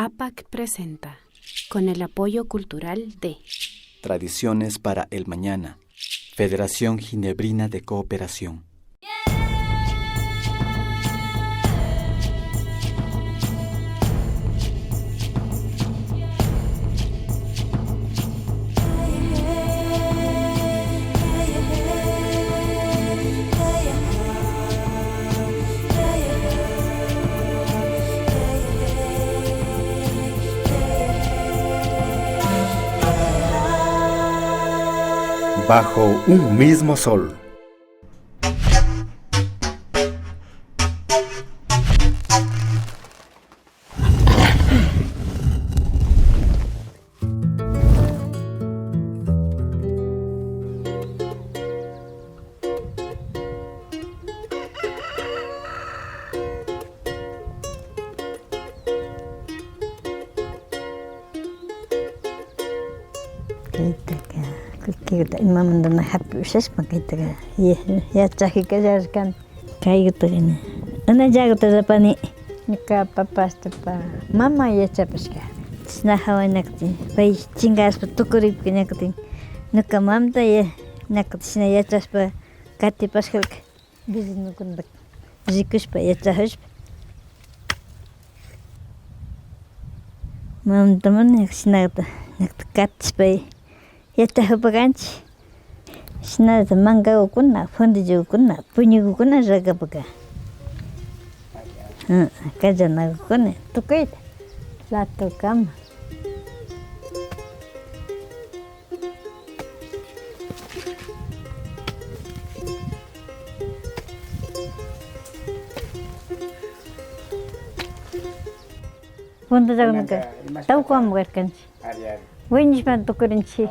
APAC presenta, con el apoyo cultural de Tradiciones para el Mañana, Federación Ginebrina de Cooperación. Bajo un mismo sol. Mamanda happy ushashpa kaitaga yachajika yarkan kaygutagani ana jaguta rapani nika papastapa mama yachapashka chishna hawanakti pay chingaspa tukuripka ñakutin nuka mamta ñakuti chishna yachashpa katipashkalka vecinukunata rikushpa yachajushpa mamta mana chishnata ñakuti katishpa yachajupakanchik shinata mankakukuna, fundillukuna, puñukukuna rakapaga. Kallanakukuna, tukuyta, plato kama. Fundallakunaka, tawkuwan karkanchik. Wañishpan tukurinchik,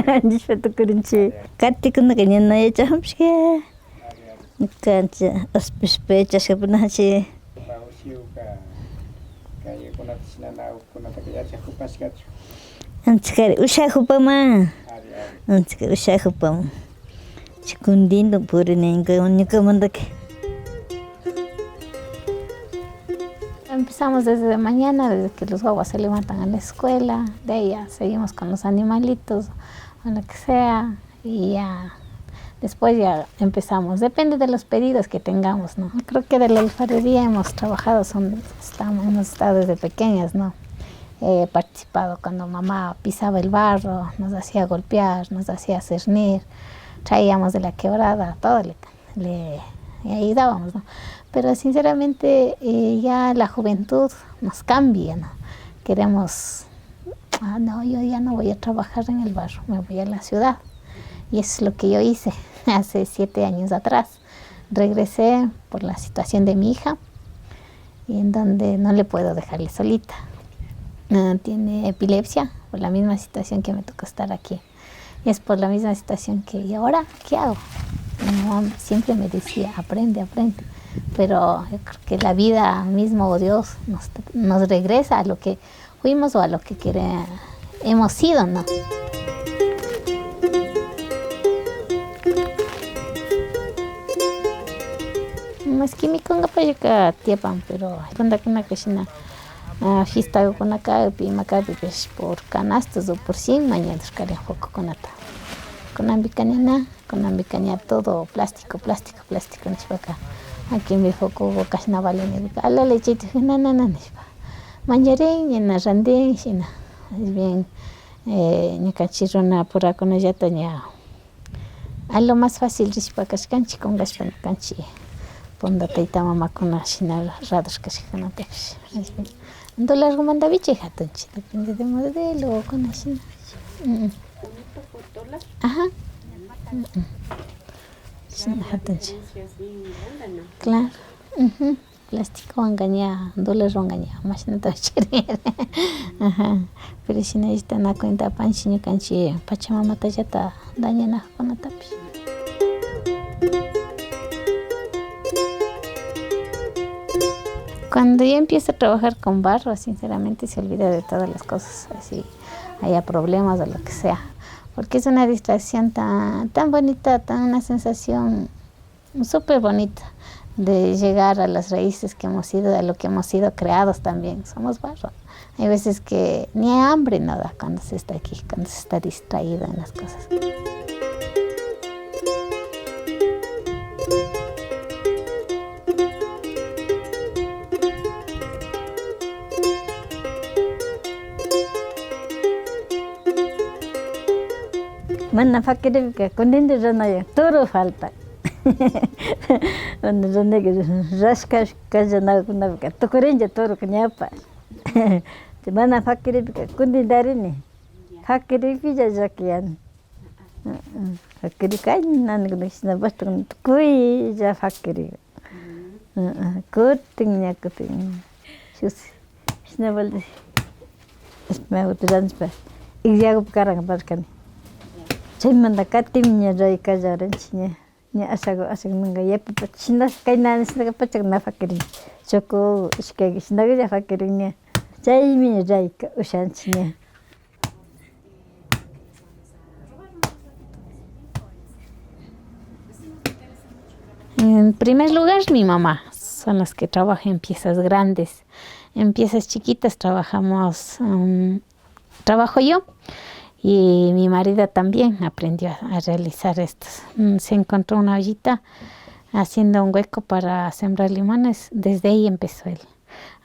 wañishpan tukurinchik, katikunaka ñana yachajunchik, ñukanchik hospishpa yachashkapunachik. Anchikari ushakupama, anchikari ushakupama, chikundinto purini ñukamantaka. Empezamos desde mañana, desde que los guaguas se levantan a la escuela, de ahí ya seguimos con los animalitos, o lo que sea, y ya después ya empezamos, depende de los pedidos que tengamos, ¿no? Creo que de la alfarería hemos trabajado, hemos estado desde pequeñas, ¿no? He participado cuando mamá pisaba el barro, nos hacía golpear, nos hacía cernir, traíamos de la quebrada, todo le ayudábamos, ¿no? Pero sinceramente ya la juventud nos cambia, ¿no? Queremos, no, yo ya no voy a trabajar en el barrio, me voy a la ciudad. Y eso es lo que yo hice hace 7 años atrás. Regresé por la situación de mi hija, y en donde no le puedo dejarle solita. Tiene epilepsia, por la misma situación que me tocó estar aquí. Y es por la misma situación que, ¿y ahora qué hago? Mi mamá siempre me decía, aprende, aprende. Pero yo creo que la vida mismo o Dios nos regresa a lo que fuimos o a lo que hemos sido, ¿no? Es que mi conga para tiepan, pero cuando que una cocina fiesta con acá y macapi por canastos o por 100 mañanas cariño poco con ata. Con ambicaña todo plástico en acá. Aquí me foco bocas navales, a la leche nana, manjaré y en la randé, es bien, ni cachirona por acá con ella tenía. A lo más fácil es para cascanchi con gaspan canchi. Ponda taita mamá con la china rados que se ganan pex. Entonces las gomanda biche jatonchi, depende de modelo con la china. Ajá. Claro, plástico engaña, dólares engaña, más no te ajá, pero si necesitan a cuenta panchiño canchi, pachamama tallata dañana con la tapi. Cuando yo empiezo a trabajar con barro, sinceramente se olvida de todas las cosas, así haya problemas o lo que sea. Porque es una distracción tan bonita, una sensación súper bonita. de llegar a las raíces que hemos sido, de lo que hemos sido creados también. Somos barro. Hay veces que ni hambre no da cuando se está aquí, cuando se está distraído en las cosas. Mana fakirika kundinda ranaya toro falta. Cuando ranaya rasca kajanakunavika tukurinja toro kanyapa. Mana fakirika kundindarini. Fakiripilla jakiyan. Fakirika nanakuna sinabasto tukui ja fakirika. Kuting kuting. Shus sinabalde. Esma utranspa. Igyago karang barkani. Chaymanta katimña raykallaranchik ña ashago nunga yapipa shinash kaynana shinaqa pachak na fakirin choko ishkayga shinakalla fakirin ña chaymi rayka ushanchik ña. En primer lugar, mi mamá, son las que trabajan en piezas grandes. En piezas chiquitas trabajo yo. Y mi marido también aprendió a realizar estos. Se encontró una ollita haciendo un hueco para sembrar limones. Desde ahí empezó él.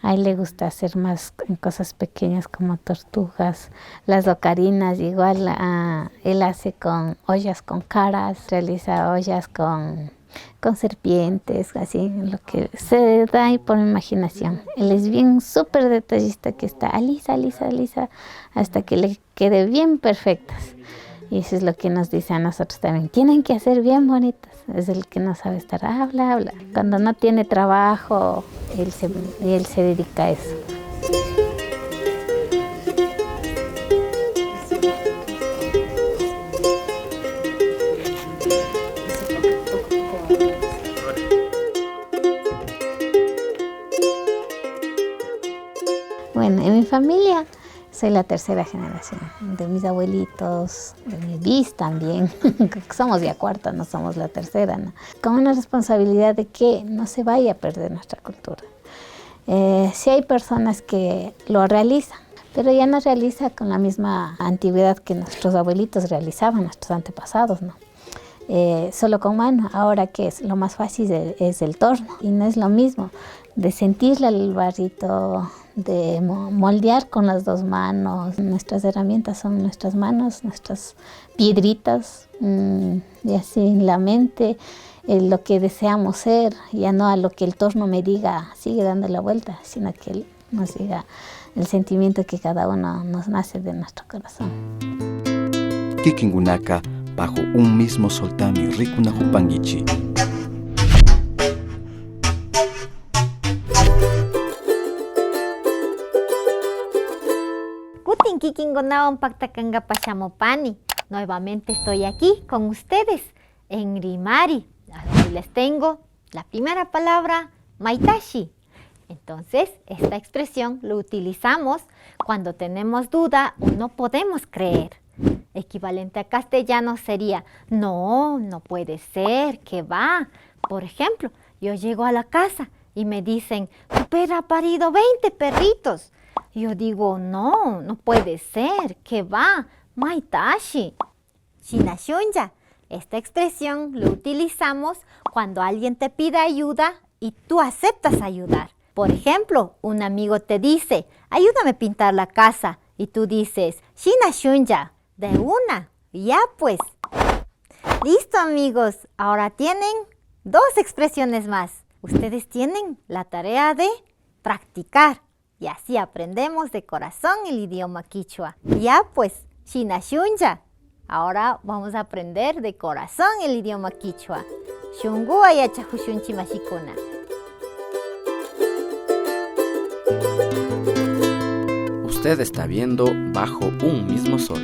A él le gusta hacer más cosas pequeñas como tortugas, las ocarinas. Igual él hace con ollas con caras, realiza ollas con serpientes, así, lo que se da ahí por imaginación. Él es bien súper detallista, que está alisa, hasta que le quede bien perfectas. Y eso es lo que nos dice a nosotros también. Tienen que hacer bien bonitas. Es el que no sabe estar, habla. Cuando no tiene trabajo, él se dedica a eso. Bueno, en mi familia soy la tercera generación, de mis abuelitos, de mi bis también, somos ya cuarta, no somos la tercera, ¿no? Con una responsabilidad de que no se vaya a perder nuestra cultura. Sí hay personas que lo realizan, pero ya no realiza con la misma antigüedad que nuestros abuelitos realizaban, nuestros antepasados, ¿no? Solo con mano. Ahora que es lo más fácil es el torno, y no es lo mismo de sentirle el barrito, de moldear con las dos manos. Nuestras herramientas son nuestras manos, nuestras piedritas, y así en la mente lo que deseamos ser, ya no a lo que el torno me diga, sigue dando la vuelta, sino que él nos diga el sentimiento que cada uno nos nace de nuestro corazón. Kikingunaka bajo un mismo soltami rikuna hupangichi. Kutin kikingunawan paktakanga pashamopani. Nuevamente estoy aquí con ustedes en Rimari. Aquí les tengo la primera palabra, maitashi. Entonces, esta expresión lo utilizamos cuando tenemos duda o no podemos creer. Equivalente a castellano sería, no puede ser, ¿qué va? Por ejemplo, yo llego a la casa y me dicen, tu perra ha parido 20 perritos. Yo digo, no puede ser, ¿qué va? Maitashi. Shinashunja. Esta expresión lo utilizamos cuando alguien te pide ayuda y tú aceptas ayudar. Por ejemplo, un amigo te dice, ayúdame a pintar la casa. Y tú dices, Shinashunja, de una. Ya pues. Listo, amigos. Ahora tienen 2 expresiones más. Ustedes tienen la tarea de practicar. Y así aprendemos de corazón el idioma quichua. Ya pues, Shinashunja. Ahora vamos a aprender de corazón el idioma quichua. Shungu ayachajushunchi mashikuna. Usted está viendo Bajo un mismo sol.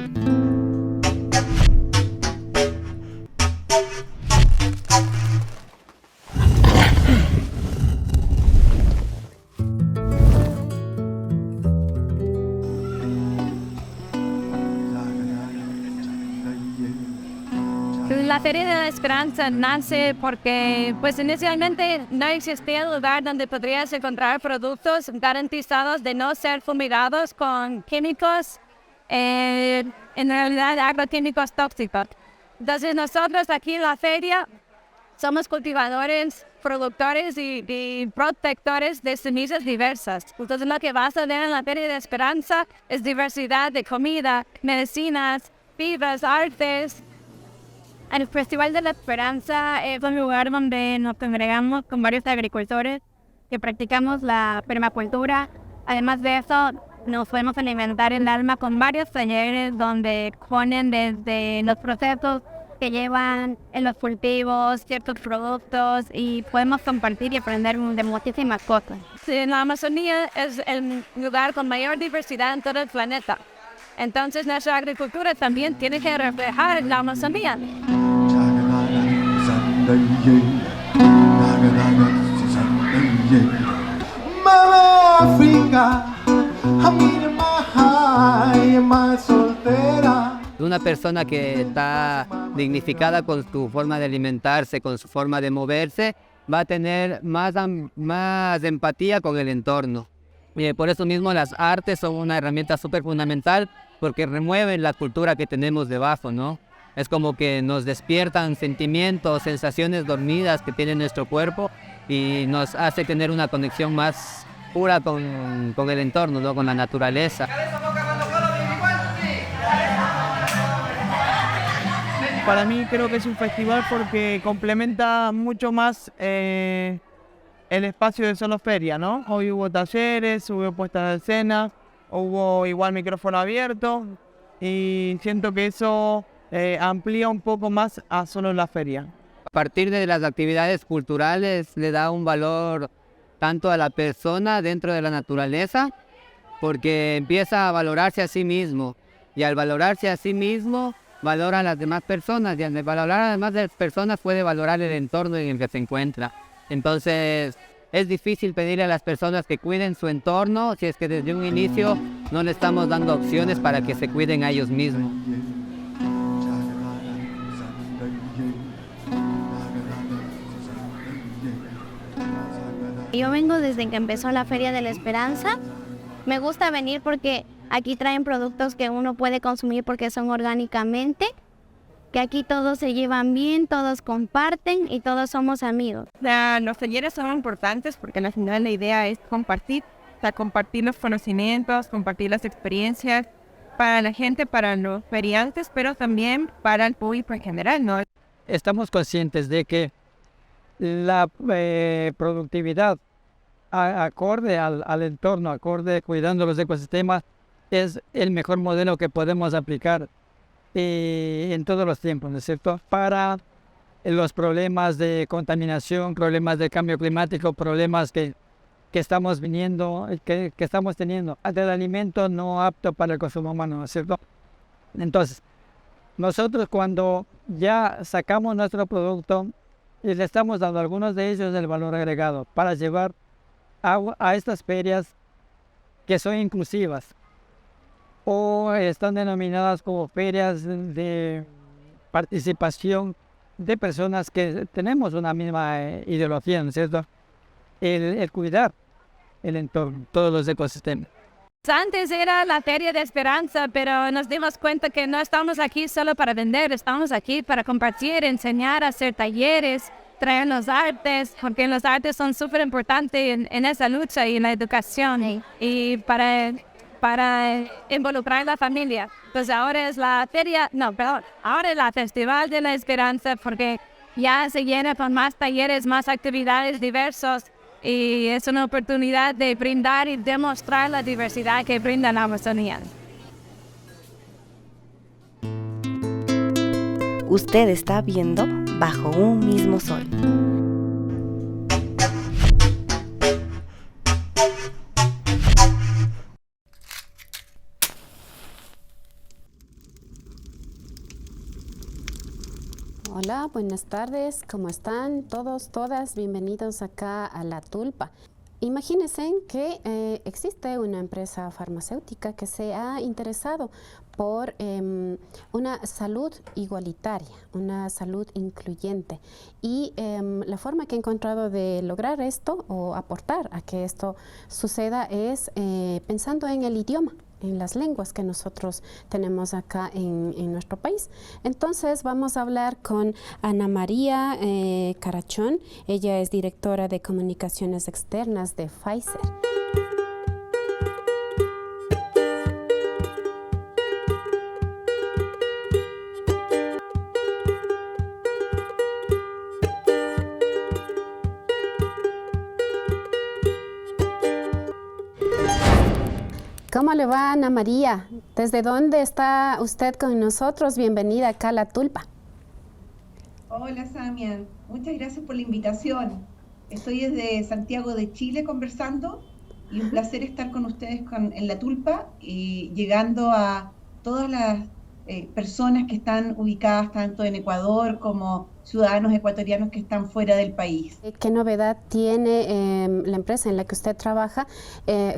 La Feria de la Esperanza nace porque pues inicialmente no existía un lugar donde podrías encontrar productos garantizados de no ser fumigados con químicos, en realidad agroquímicos tóxicos. Entonces nosotros aquí en la feria somos cultivadores, productores y protectores de semillas diversas. Entonces lo que vas a ver en la Feria de Esperanza es diversidad de comida, medicinas, fibras, artes. El Festival de la Esperanza es un lugar donde nos congregamos con varios agricultores que practicamos la permacultura. Además de eso, nos podemos alimentar el alma con varios talleres donde exponen desde los procesos que llevan en los cultivos, ciertos productos, y podemos compartir y aprender de muchísimas cosas. Sí, la Amazonía es el lugar con mayor diversidad en todo el planeta. Entonces nuestra agricultura también tiene que reflejar la Amazonía. Una persona que está dignificada con su forma de alimentarse, con su forma de moverse, va a tener más empatía con el entorno. Por eso mismo las artes son una herramienta súper fundamental porque remueven la cultura que tenemos debajo, ¿no? Es como que nos despiertan sentimientos, sensaciones dormidas que tiene nuestro cuerpo y nos hace tener una conexión más pura con el entorno, ¿no? Con la naturaleza. Para mí creo que es un festival porque complementa mucho más el espacio de solo feria, ¿no? Hoy hubo talleres, hubo puestas de escena, hubo igual micrófono abierto y siento que eso amplía un poco más a solo la feria. A partir de las actividades culturales le da un valor tanto a la persona dentro de la naturaleza porque empieza a valorarse a sí mismo y al valorarse a sí mismo valora a las demás personas y al valorar a las demás personas puede valorar el entorno en el que se encuentra. Entonces es difícil pedirle a las personas que cuiden su entorno si es que desde un inicio no le estamos dando opciones para que se cuiden a ellos mismos. Yo vengo desde que empezó la Feria de la Esperanza. Me gusta venir porque aquí traen productos que uno puede consumir porque son orgánicamente, que aquí todos se llevan bien, todos comparten y todos somos amigos. Los talleres son importantes porque al final la idea es compartir, o sea, compartir los conocimientos, compartir las experiencias para la gente, para los feriantes, pero también para el público en general, ¿no? Estamos conscientes de que la productividad acorde al entorno, acorde cuidando los ecosistemas, es el mejor modelo que podemos aplicar en todos los tiempos, ¿no es cierto? Para los problemas de contaminación, problemas de cambio climático, problemas que estamos que estamos teniendo, del alimento no apto para el consumo humano, ¿no es cierto? Entonces, nosotros cuando ya sacamos nuestro producto y le estamos dando a algunos de ellos el valor agregado para llevar a estas ferias que son inclusivas o están denominadas como ferias de participación de personas que tenemos una misma ideología, ¿no es cierto? El cuidar el entorno, todos los ecosistemas. Antes era la Feria de Esperanza, pero nos dimos cuenta que no estamos aquí solo para vender, estamos aquí para compartir, enseñar, hacer talleres, traer los artes, porque los artes son súper importantes en esa lucha y en la educación y para involucrar a la familia. Pues ahora es la feria, ahora es la Festival de la Esperanza porque ya se llena con más talleres, más actividades diversas. Y es una oportunidad de brindar y demostrar la diversidad que brinda la Amazonía. Usted está viendo Bajo un mismo sol. Hola, buenas tardes. ¿Cómo están todos, todas? Bienvenidos acá a La Tulpa. Imagínense que existe una empresa farmacéutica que se ha interesado por una salud igualitaria, una salud incluyente. Y la forma que he encontrado de lograr esto o aportar a que esto suceda es pensando en el idioma, en las lenguas que nosotros tenemos acá en nuestro país. Entonces vamos a hablar con Ana María Carachón. Ella es directora de comunicaciones externas de Pfizer. ¿Cómo le va, Ana María? ¿Desde dónde está usted con nosotros? Bienvenida acá a La Tulpa. Hola, Samia. Muchas gracias por la invitación. Estoy desde Santiago de Chile conversando y un placer estar con ustedes en La Tulpa y llegando a todas las personas que están ubicadas tanto en Ecuador como ciudadanos ecuatorianos que están fuera del país. ¿Qué novedad tiene la empresa en la que usted trabaja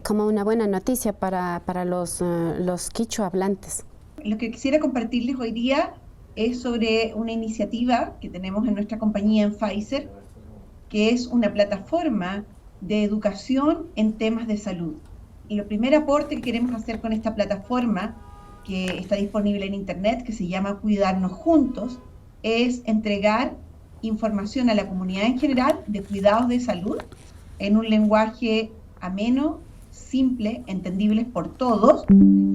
como una buena noticia para los quichua hablantes? Lo que quisiera compartirles hoy día es sobre una iniciativa que tenemos en nuestra compañía en Pfizer, que es una plataforma de educación en temas de salud. Y el primer aporte que queremos hacer con esta plataforma, que está disponible en internet, que se llama Cuidarnos Juntos, es entregar información a la comunidad en general de cuidados de salud en un lenguaje ameno, simple, entendible por todos,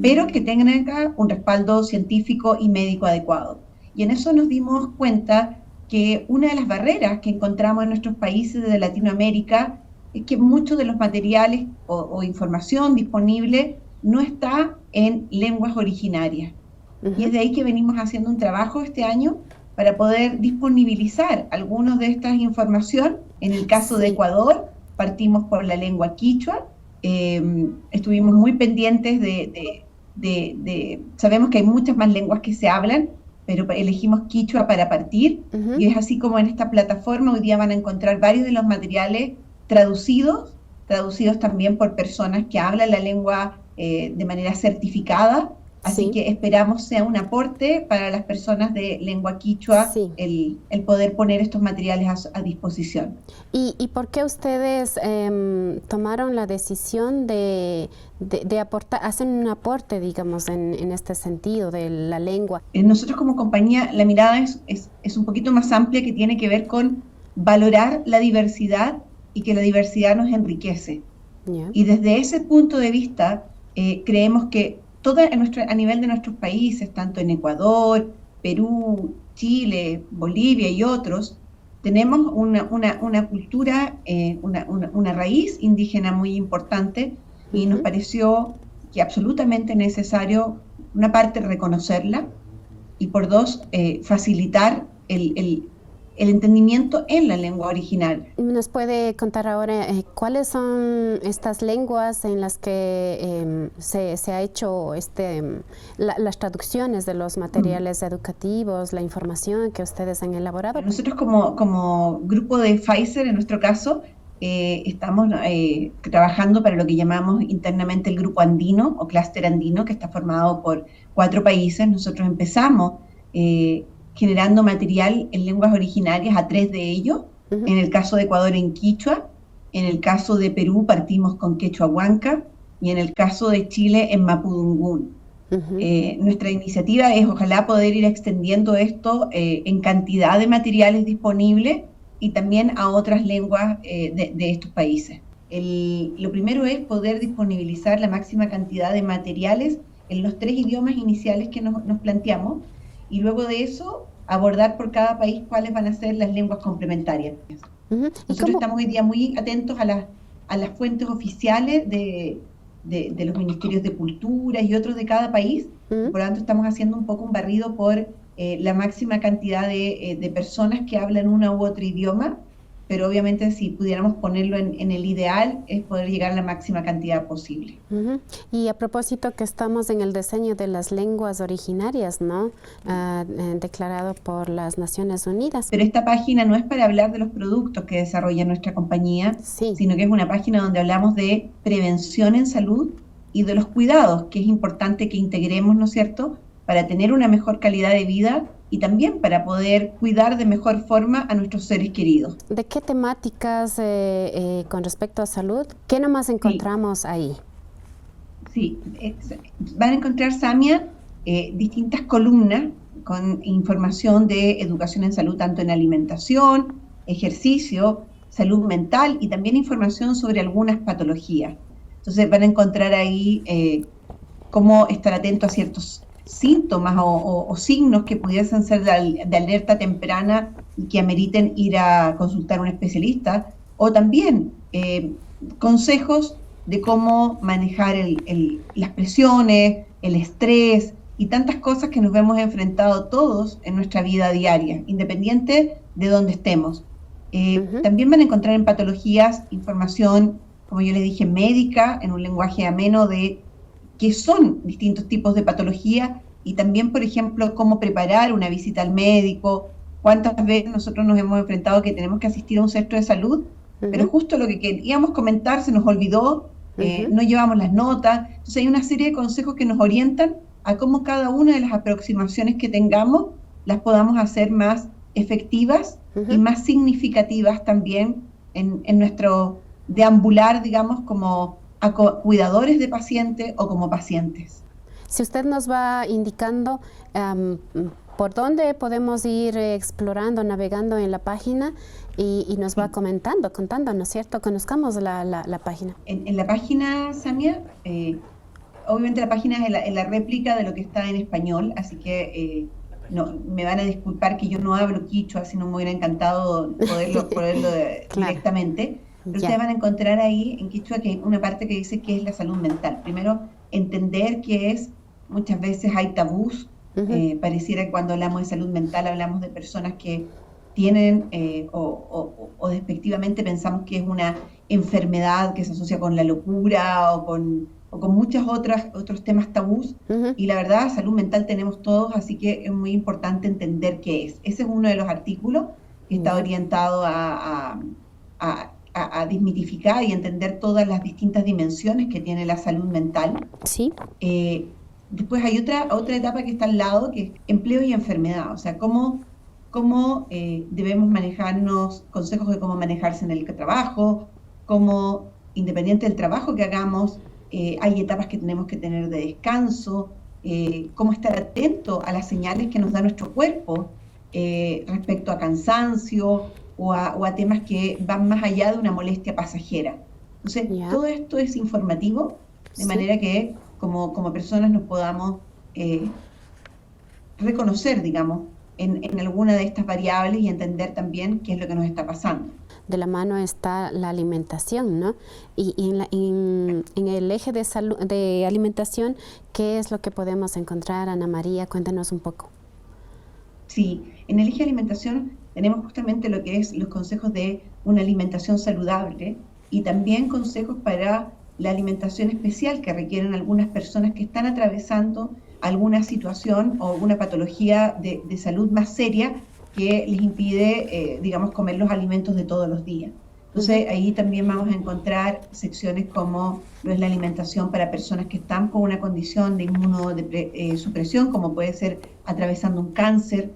pero que tenga un respaldo científico y médico adecuado. Y en eso nos dimos cuenta que una de las barreras que encontramos en nuestros países de Latinoamérica es que muchos de los materiales o información disponible no está en lenguas originarias. Y es de ahí que venimos haciendo un trabajo este año para poder disponibilizar algunas de estas información. En el caso de Ecuador, partimos por la lengua quichua. Estuvimos muy pendientes sabemos que hay muchas más lenguas que se hablan, pero elegimos quichua para partir. Y es así como en esta plataforma hoy día van a encontrar varios de los materiales traducidos también por personas que hablan la lengua de manera certificada. Así que esperamos sea un aporte para las personas de lengua quichua el poder poner estos materiales a disposición. ¿Y por qué ustedes tomaron la decisión de aportar, hacen un aporte, digamos, en este sentido de la lengua? Nosotros como compañía, la mirada es un poquito más amplia, que tiene que ver con valorar la diversidad y que la diversidad nos enriquece. Y desde ese punto de vista, creemos que a nivel de nuestros países, tanto en Ecuador, Perú, Chile, Bolivia y otros, tenemos una cultura, una raíz indígena muy importante, y nos pareció que absolutamente necesario, una parte, reconocerla, y por dos, facilitar el entendimiento en la lengua original. ¿Nos puede contar ahora cuáles son estas lenguas en las que se ha hecho las traducciones de los materiales educativos, la información que ustedes han elaborado? Nosotros como grupo de Pfizer, en nuestro caso, estamos trabajando para lo que llamamos internamente el grupo andino o clúster andino, que está formado por 4 países. Nosotros empezamos generando material en lenguas originarias a 3 de ellos. En el caso de Ecuador, en quichua. En el caso de Perú, partimos con quechua huanca. Y en el caso de Chile, en mapudungún. Nuestra iniciativa es ojalá poder ir extendiendo esto en cantidad de materiales disponibles y también a otras lenguas de estos países. Lo primero es poder disponibilizar la máxima cantidad de materiales en los 3 idiomas iniciales que nos planteamos, y luego de eso abordar por cada país cuáles van a ser las lenguas complementarias. Nosotros estamos hoy día muy atentos a las fuentes oficiales de los ministerios de cultura y otros de cada país. Por lo tanto, estamos haciendo un poco un barrido por la máxima cantidad de personas que hablan una u otro idioma, pero obviamente si pudiéramos ponerlo en el ideal es poder llegar a la máxima cantidad posible. Y a propósito que estamos en el diseño de las lenguas originarias, ¿no? Declarado por las Naciones Unidas. Pero esta página no es para hablar de los productos que desarrolla nuestra compañía, sino que es una página donde hablamos de prevención en salud y de los cuidados, que es importante que integremos, ¿no es cierto?, para tener una mejor calidad de vida y también para poder cuidar de mejor forma a nuestros seres queridos. ¿De qué temáticas con respecto a salud? ¿Qué nomás encontramos ahí? Sí, van a encontrar, Samia, distintas columnas con información de educación en salud, tanto en alimentación, ejercicio, salud mental y también información sobre algunas patologías. Entonces van a encontrar ahí cómo estar atento a ciertos síntomas o signos que pudiesen ser de alerta temprana y que ameriten ir a consultar a un especialista, o también consejos de cómo manejar las presiones, el estrés y tantas cosas que nos vemos enfrentados todos en nuestra vida diaria, independiente de dónde estemos. También van a encontrar en patologías información, como yo les dije, médica, en un lenguaje ameno de qué son distintos tipos de patología y también, por ejemplo, cómo preparar una visita al médico, cuántas veces nosotros nos hemos enfrentado que tenemos que asistir a un centro de salud, pero justo lo que queríamos comentar se nos olvidó, no llevamos las notas. Entonces hay una serie de consejos que nos orientan a cómo cada una de las aproximaciones que tengamos las podamos hacer más efectivas y más significativas también en nuestro deambular, digamos, como cuidadores de pacientes o como pacientes. Si usted nos va indicando por dónde podemos ir explorando, navegando en la página y nos va contando, ¿no es cierto? Conozcamos la página. En la página, Samia, obviamente la página es la réplica de lo que está en español, así que no, me van a disculpar que yo no hablo quichua, sino me hubiera encantado poderlo directamente. Pero ustedes van a encontrar ahí en quichua que hay una parte que dice que es la salud mental. Primero, entender que muchas veces hay tabús. Pareciera que cuando hablamos de salud mental hablamos de personas que tienen o despectivamente pensamos que es una enfermedad que se asocia con la locura o con muchos otros temas tabús. Y la verdad, salud mental tenemos todos, así que es muy importante entender qué es. Ese es uno de los artículos que está orientado a desmitificar y entender todas las distintas dimensiones que tiene la salud mental. Sí. Después hay otra etapa que está al lado, que es empleo y enfermedad. O sea, cómo debemos manejarnos, consejos de cómo manejarse en el trabajo, cómo, independiente del trabajo que hagamos, hay etapas que tenemos que tener de descanso, cómo estar atento a las señales que nos da nuestro cuerpo respecto a cansancio, o a temas que van más allá de una molestia pasajera. Entonces, todo esto es informativo, de manera que como personas nos podamos reconocer, digamos, en alguna de estas variables y entender también qué es lo que nos está pasando. De la mano está la alimentación, ¿no? Y en el eje de salud, de alimentación, ¿qué es lo que podemos encontrar, Ana María? Cuéntanos un poco. Sí, en el eje de alimentación tenemos justamente lo que es los consejos de una alimentación saludable y también consejos para la alimentación especial que requieren algunas personas que están atravesando alguna situación o una patología de salud más seria que les impide, digamos, comer los alimentos de todos los días. Entonces, ahí también vamos a encontrar secciones como lo es la alimentación para personas que están con una condición de inmunosupresión, como puede ser atravesando un cáncer.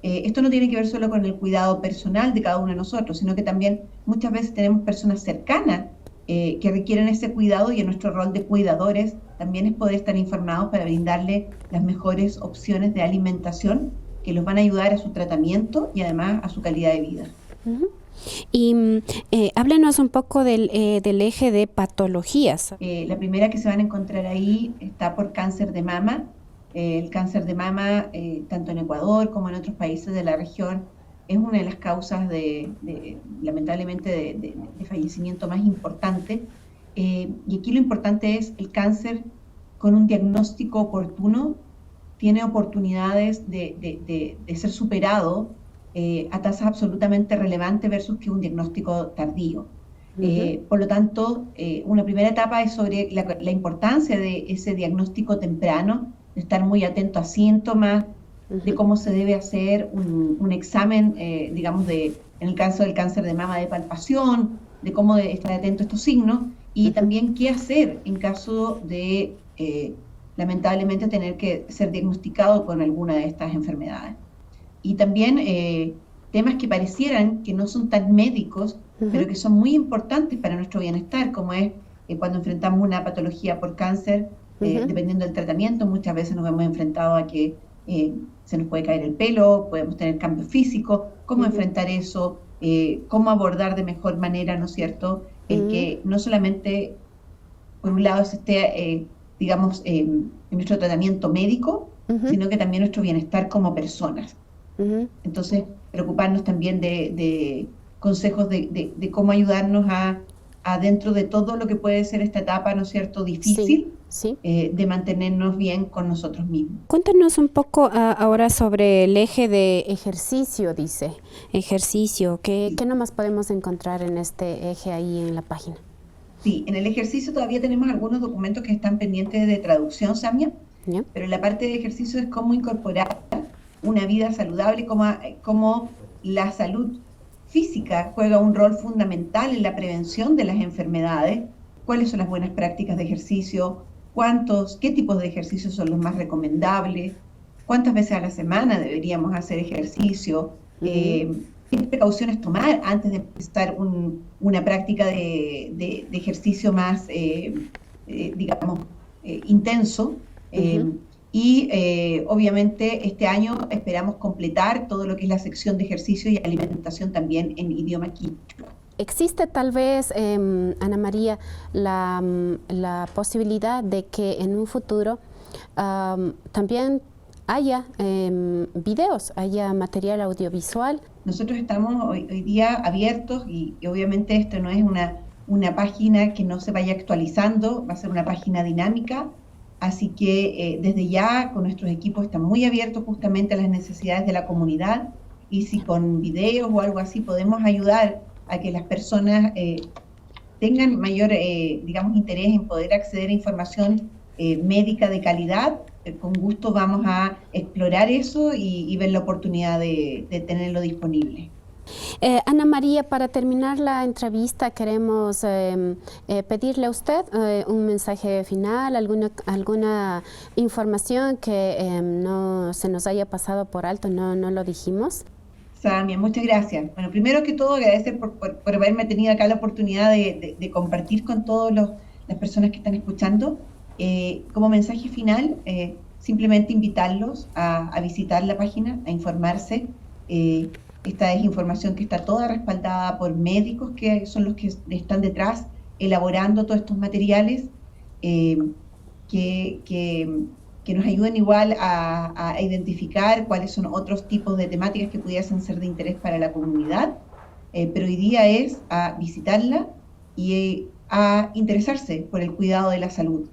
Esto no tiene que ver solo con el cuidado personal de cada uno de nosotros, sino que también muchas veces tenemos personas cercanas que requieren ese cuidado y en nuestro rol de cuidadores también es poder estar informados para brindarle las mejores opciones de alimentación que los van a ayudar a su tratamiento y además a su calidad de vida. Y háblenos un poco del eje de patologías. La primera que se van a encontrar ahí está por cáncer de mama. El cáncer de mama, tanto en Ecuador como en otros países de la región, es una de las causas lamentablemente, de fallecimiento más importante. Y aquí lo importante es el cáncer con un diagnóstico oportuno tiene oportunidades de ser superado a tasas absolutamente relevantes versus que un diagnóstico tardío. Por lo tanto, una primera etapa es sobre la importancia de ese diagnóstico temprano, de estar muy atento a síntomas, de cómo se debe hacer un examen, digamos, en el caso del cáncer de mama, de palpación, de cómo estar atento a estos signos, y también qué hacer en caso de, lamentablemente, tener que ser diagnosticado con alguna de estas enfermedades. Y también temas que parecieran que no son tan médicos, pero que son muy importantes para nuestro bienestar, como es cuando enfrentamos una patología por cáncer, dependiendo del tratamiento, muchas veces nos hemos enfrentado a que se nos puede caer el pelo, podemos tener cambios físicos, cómo enfrentar eso, cómo abordar de mejor manera, ¿no es cierto?, el que no solamente, por un lado, se esté, digamos, en nuestro tratamiento médico, sino que también nuestro bienestar como personas. Entonces, preocuparnos también de consejos de cómo ayudarnos a dentro de todo lo que puede ser esta etapa, ¿no es cierto?, difícil, de mantenernos bien con nosotros mismos. Cuéntanos un poco ahora sobre el eje de ejercicio, dice. Ejercicio, ¿qué nomás podemos encontrar en este eje ahí en la página? Sí, en el ejercicio todavía tenemos algunos documentos que están pendientes de traducción, Samia, pero en la parte de ejercicio es cómo incorporar una vida saludable, cómo la salud física juega un rol fundamental en la prevención de las enfermedades, cuáles son las buenas prácticas de ejercicio, qué tipos de ejercicios son los más recomendables, cuántas veces a la semana deberíamos hacer ejercicio, qué precauciones tomar antes de empezar una práctica de ejercicio más, digamos, intenso. Y obviamente este año esperamos completar todo lo que es la sección de ejercicio y alimentación también en idioma quichua. ¿Existe tal vez, Ana María, la posibilidad de que en un futuro también haya videos, haya material audiovisual? Nosotros estamos hoy día abiertos y obviamente esto no es una página que no se vaya actualizando, va a ser una página dinámica. Así que desde ya con nuestros equipos están muy abiertos justamente a las necesidades de la comunidad, y si con videos o algo así podemos ayudar a que las personas tengan mayor, digamos, interés en poder acceder a información médica de calidad, con gusto vamos a explorar eso y ver la oportunidad de tenerlo disponible. Ana María, para terminar la entrevista queremos pedirle a usted un mensaje final, alguna información que no se nos haya pasado por alto, no lo dijimos. Samia, muchas gracias. Bueno, primero que todo agradecer por haberme tenido acá la oportunidad de compartir con todas las personas que están escuchando. Como mensaje final, simplemente invitarlos a visitar la página, a informarse. Esta es información que está toda respaldada por médicos que son los que están detrás elaborando todos estos materiales, que nos ayuden igual a identificar cuáles son otros tipos de temáticas que pudiesen ser de interés para la comunidad, pero hoy día es a visitarla y a interesarse por el cuidado de la salud.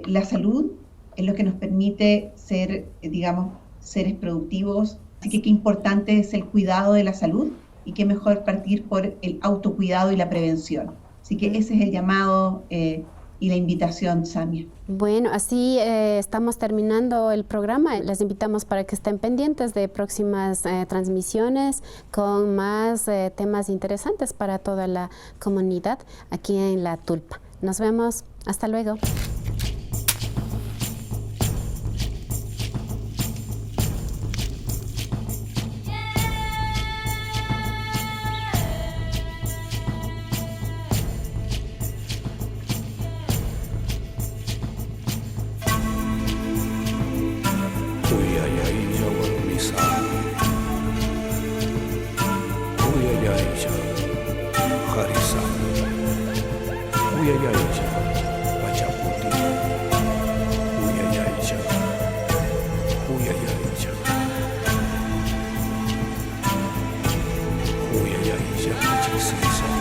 La salud es lo que nos permite ser, digamos, seres productivos. Así que qué importante es el cuidado de la salud y qué mejor partir por el autocuidado y la prevención. Así que ese es el llamado y la invitación, Samia. Bueno, así estamos terminando el programa. Les invitamos para que estén pendientes de próximas transmisiones con más temas interesantes para toda la comunidad aquí en La Tulpa. Nos vemos. Hasta luego. Uy, ay, ay, ya,